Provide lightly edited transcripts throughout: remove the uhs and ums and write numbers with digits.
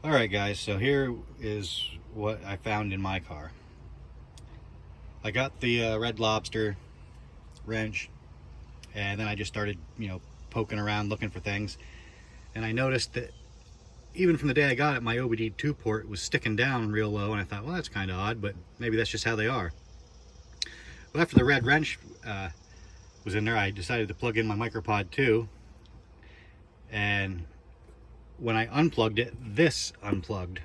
Alright guys, so here is what I found in my car. I got the Red Lobster wrench, and then I just started, poking around looking for things. And I noticed that even from the day I got it, my OBD2 port was sticking down real low, and I thought, well, that's kind of odd, but maybe that's just how they are. Well, after the red wrench was in there, I decided to plug in my Micropod 2, and when I unplugged it, this unplugged.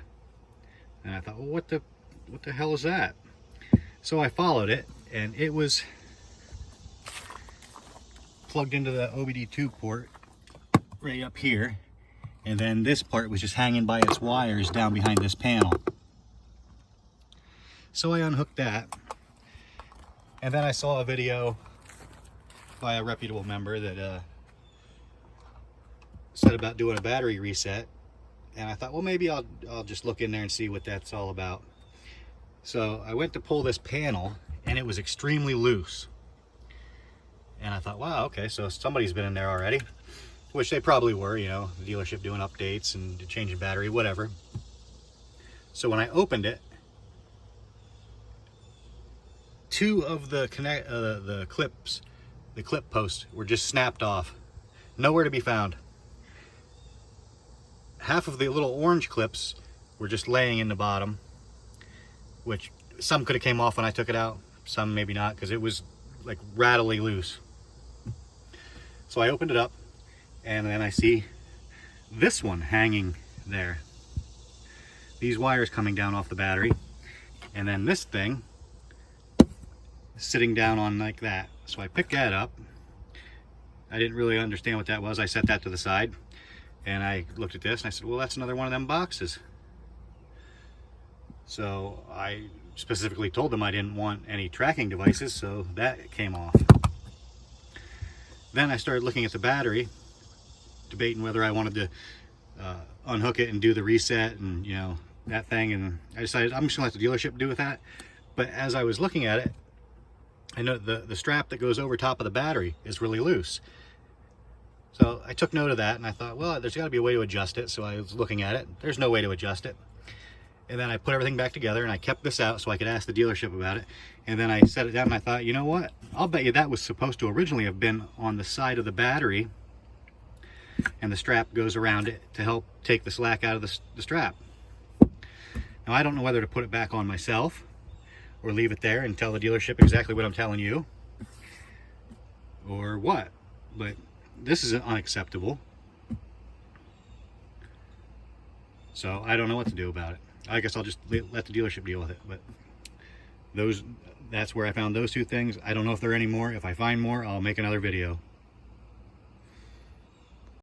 And I thought, well, what the hell is that? So I followed it, and it was plugged into the OBD2 port right up here, and then this part was just hanging by its wires down behind this panel. So I unhooked that, and then I saw a video by a reputable member that said about doing a battery reset, and I thought, well, maybe I'll just look in there and see what that's all about. So I went to pull this panel, and it was extremely loose. And I thought, wow, okay, so somebody's been in there already, which they probably were, the dealership doing updates and changing battery, whatever. So when I opened it, two of the clip posts were just snapped off, nowhere to be found. Half of the little orange clips were just laying in the bottom, which some could have came off when I took it out, some maybe not, because it was like rattly loose. So I opened it up, and then I see this one hanging there. These wires coming down off the battery, and then this thing sitting down on like that. So I picked that up. I didn't really understand what that was. I set that to the side, and I looked at this, and I said, well, that's another one of them boxes. So I specifically told them I didn't want any tracking devices, so that came off. Then I started looking at the battery, debating whether I wanted to unhook it and do the reset and, that thing. And I decided I'm just gonna let the dealership do with that. But as I was looking at it, I know the strap that goes over top of the battery is really loose. So I took note of that, and I thought, well, there's got to be a way to adjust it. So I was looking at it. There's no way to adjust it. And then I put everything back together, and I kept this out so I could ask the dealership about it. And then I set it down, and I thought, you know what? I'll bet you that was supposed to originally have been on the side of the battery, and the strap goes around it to help take the slack out of the strap. Now, I don't know whether to put it back on myself or leave it there and tell the dealership exactly what I'm telling you, or what, but this is unacceptable. So I don't know what to do about it. I guess I'll just let the dealership deal with it. But that's where I found those two things. I don't know if there are any more. If I find more, I'll make another video.